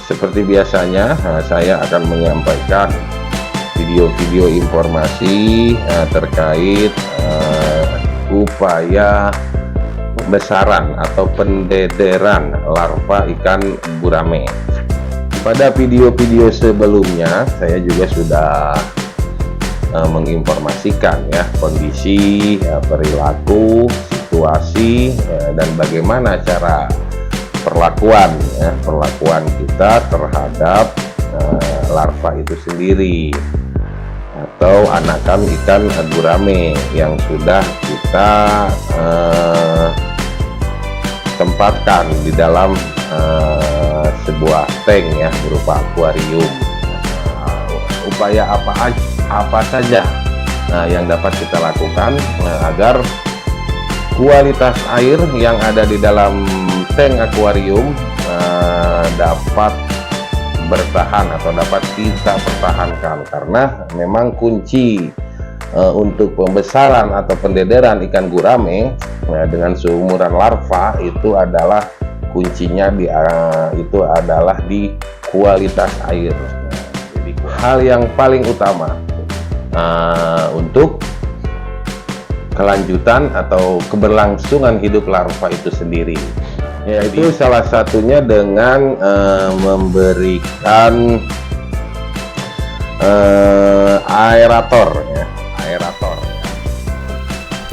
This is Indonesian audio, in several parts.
seperti biasanya saya akan menyampaikan video-video informasi terkait upaya besaran atau pendederan larva ikan gurame. Pada video-video sebelumnya saya juga sudah menginformasikan ya kondisi, perilaku, situasi, dan bagaimana cara perlakuan kita terhadap larva itu sendiri atau anakan ikan gurame yang sudah kita tempatkan di dalam sebuah tank ya berupa akuarium. Upaya apa saja yang dapat kita lakukan agar kualitas air yang ada di dalam tank akuarium dapat bertahan atau dapat kita pertahankan, karena memang kunci untuk pembesaran atau pendederan ikan gurame dengan seumuran larva itu adalah kuncinya itu adalah di kualitas air. Jadi hal yang paling utama untuk kelanjutan atau keberlangsungan hidup larva itu sendiri, yaitu salah satunya dengan memberikan aerator ya, aerator.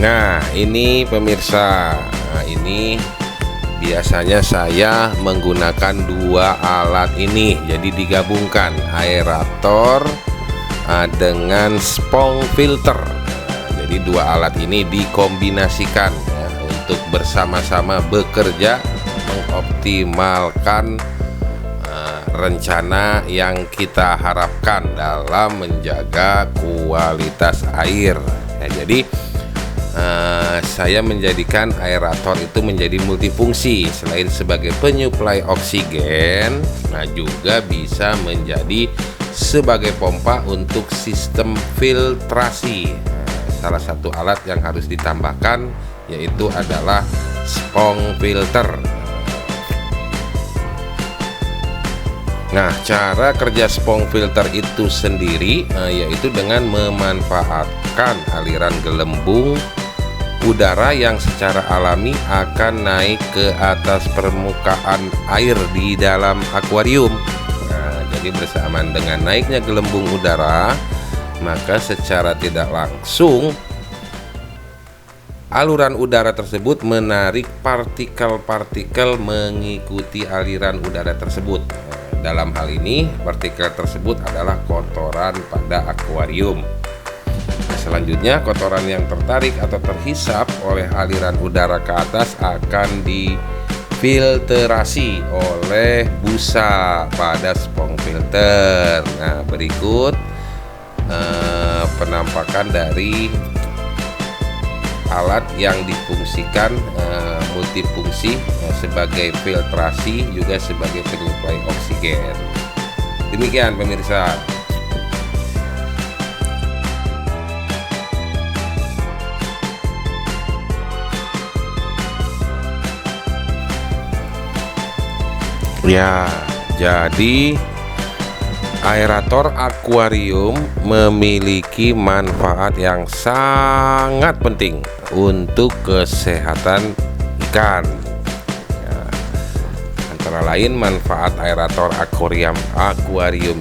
Nah ini pemirsa, ini biasanya saya menggunakan dua alat ini, jadi digabungkan aerator dengan spong filter. Jadi dua alat ini dikombinasikan ya, untuk bersama-sama bekerja mengoptimalkan rencana yang kita harapkan dalam menjaga kualitas air ya. Jadi saya menjadikan aerator itu menjadi multifungsi. Selain sebagai penyuplai oksigen, nah juga bisa menjadi sebagai pompa untuk sistem filtrasi. Salah satu alat yang harus ditambahkan yaitu adalah spong filter. Nah, cara kerja spong filter itu sendiri yaitu dengan memanfaatkan aliran gelembung udara yang secara alami akan naik ke atas permukaan air di dalam akuarium. Nah, jadi bersamaan dengan naiknya gelembung udara, maka secara tidak langsung aluran udara tersebut menarik partikel-partikel mengikuti aliran udara tersebut. Dalam hal ini partikel tersebut adalah kotoran pada akuarium. Selanjutnya kotoran yang tertarik atau terhisap oleh aliran udara ke atas akan difilterasi oleh busa pada spong filter. Nah, berikut penampakan dari alat yang difungsikan multifungsi sebagai filtrasi juga sebagai penyuplai oksigen. Demikian pemirsa. Ya, jadi aerator akuarium memiliki manfaat yang sangat penting untuk kesehatan ikan. Ya, antara lain manfaat aerator akuarium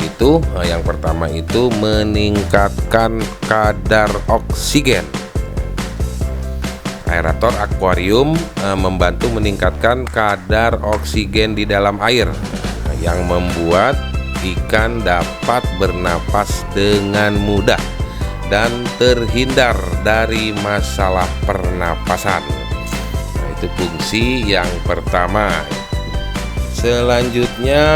itu, yang pertama itu meningkatkan kadar oksigen. Aerator akuarium membantu meningkatkan kadar oksigen di dalam air yang membuat ikan dapat bernapas dengan mudah dan terhindar dari masalah pernapasan. Nah, itu fungsi yang pertama. Selanjutnya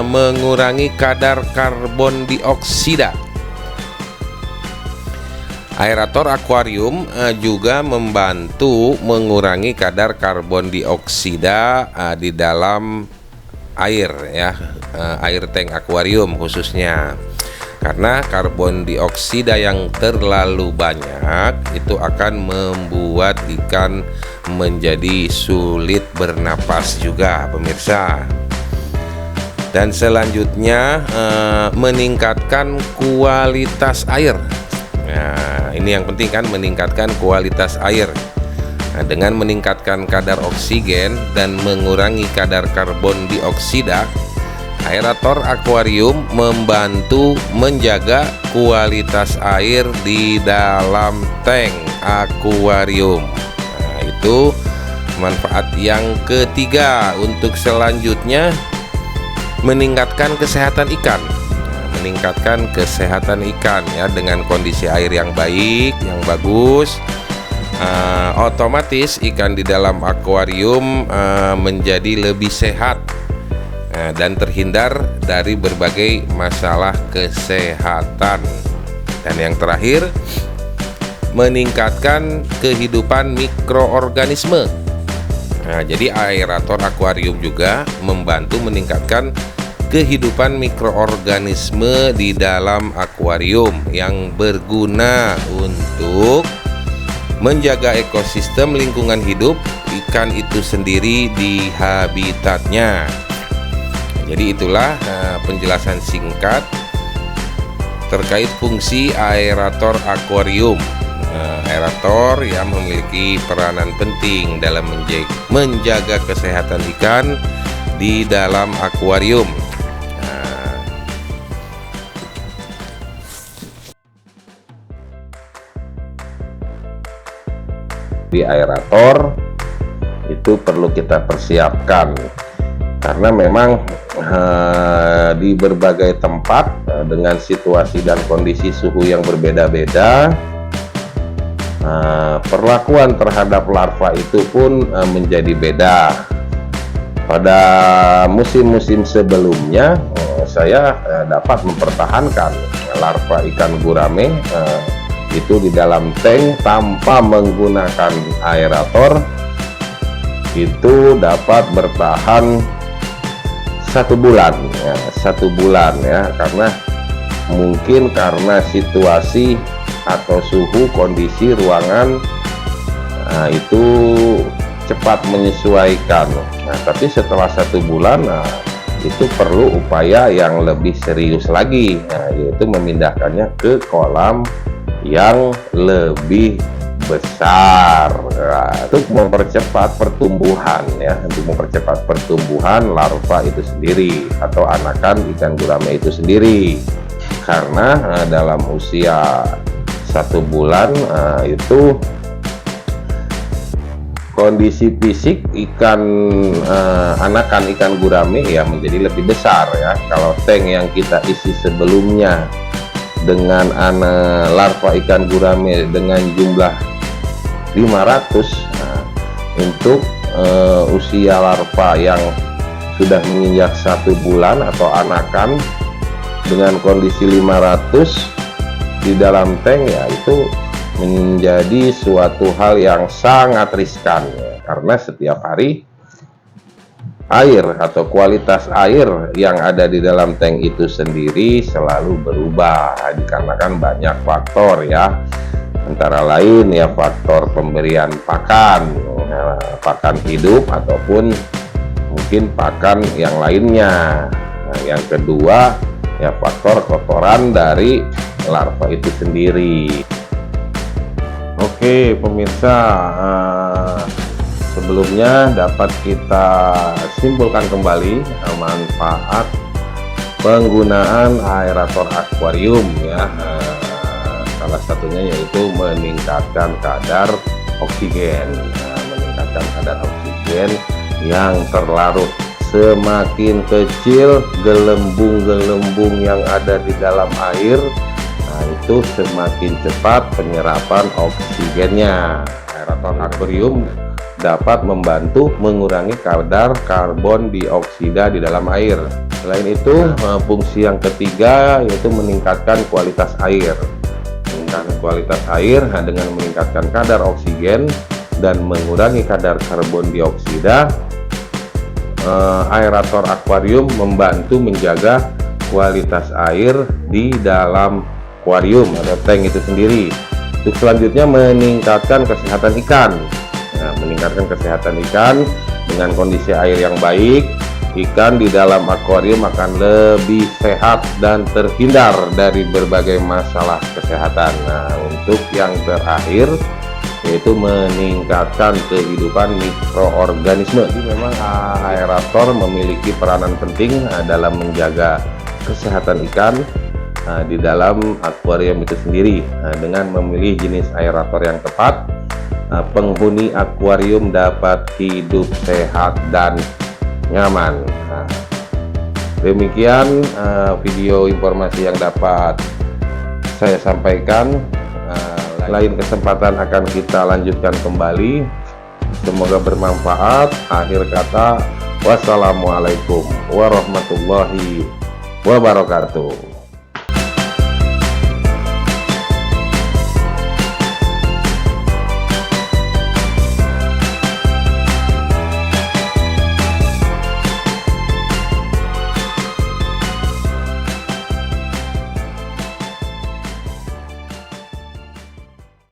mengurangi kadar karbon dioksida. Aerator akuarium juga membantu mengurangi kadar karbon dioksida di dalam air ya, air tank akuarium khususnya. Karena karbon dioksida yang terlalu banyak itu akan membuat ikan menjadi sulit bernapas juga pemirsa. Dan selanjutnya meningkatkan kualitas air. Nah, ini yang penting kan, meningkatkan kualitas air. Nah, dengan meningkatkan kadar oksigen dan mengurangi kadar karbon dioksida, aerator akuarium membantu menjaga kualitas air di dalam tank akuarium. Nah, itu manfaat yang ketiga. Untuk selanjutnya, meningkatkan kesehatan ikan. Meningkatkan kesehatan ikan ya, dengan kondisi air yang baik, yang bagus, otomatis ikan di dalam akuarium menjadi lebih sehat dan terhindar dari berbagai masalah kesehatan. Dan yang terakhir, meningkatkan kehidupan mikroorganisme. Nah, jadi aerator akuarium juga membantu meningkatkan kehidupan mikroorganisme di dalam akuarium yang berguna untuk menjaga ekosistem lingkungan hidup ikan itu sendiri di habitatnya. Jadi itulah penjelasan singkat terkait fungsi aerator akuarium. Aerator yang memiliki peranan penting dalam menjaga kesehatan ikan di dalam akuarium. Di aerator itu perlu kita persiapkan karena memang di berbagai tempat dengan situasi dan kondisi suhu yang berbeda-beda, perlakuan terhadap larva itu pun menjadi beda. Pada musim-musim sebelumnya saya dapat mempertahankan larva ikan gurame itu di dalam tank tanpa menggunakan aerator, itu dapat bertahan 1 bulan ya, 1 bulan ya, karena mungkin karena situasi atau suhu kondisi ruangan itu cepat menyesuaikan. Nah, tapi setelah 1 bulan itu perlu upaya yang lebih serius lagi, yaitu memindahkannya ke kolam yang lebih besar untuk mempercepat pertumbuhan ya, untuk mempercepat pertumbuhan larva itu sendiri atau anakan ikan gurame itu sendiri. Karena dalam usia 1 bulan itu kondisi fisik anakan ikan gurame ya menjadi lebih besar ya. Kalau tank yang kita isi sebelumnya dengan larva ikan gurame dengan jumlah 500, untuk usia larva yang sudah menginjak 1 bulan atau anakan dengan kondisi 500 di dalam tank ya, itu menjadi suatu hal yang sangat riskan ya, karena setiap hari air atau kualitas air yang ada di dalam tank itu sendiri selalu berubah dikarenakan banyak faktor ya, antara lain ya faktor pemberian pakan, pakan hidup ataupun mungkin pakan yang lainnya. Nah, yang kedua ya faktor kotoran dari larva itu sendiri. Oke pemirsa, sebelumnya dapat kita simpulkan kembali manfaat penggunaan aerator akuarium ya. Salah satunya yaitu meningkatkan kadar oksigen, meningkatkan kadar oksigen yang terlarut. Semakin kecil gelembung-gelembung yang ada di dalam air, itu semakin cepat penyerapan oksigennya. Aerator akuarium dapat membantu mengurangi kadar karbon dioksida di dalam air. Selain itu, fungsi yang ketiga yaitu meningkatkan kualitas air. Meningkatkan kualitas air dengan meningkatkan kadar oksigen dan mengurangi kadar karbon dioksida. Aerator akuarium membantu menjaga kualitas air di dalam akuarium atau tank itu sendiri. Untuk selanjutnya, meningkatkan kesehatan ikan. Meningkatkan kesehatan ikan dengan kondisi air yang baik, ikan di dalam akuarium akan lebih sehat dan terhindar dari berbagai masalah kesehatan. Nah, untuk yang terakhir yaitu meningkatkan kehidupan mikroorganisme. Jadi memang aerator memiliki peranan penting dalam menjaga kesehatan ikan di dalam akuarium itu sendiri. Dengan memilih jenis aerator yang tepat, penghuni akuarium dapat hidup sehat dan nyaman. Demikian video informasi yang dapat saya sampaikan. Lain kesempatan akan kita lanjutkan kembali. Semoga bermanfaat. Akhir kata, wassalamualaikum warahmatullahi wabarakatuh.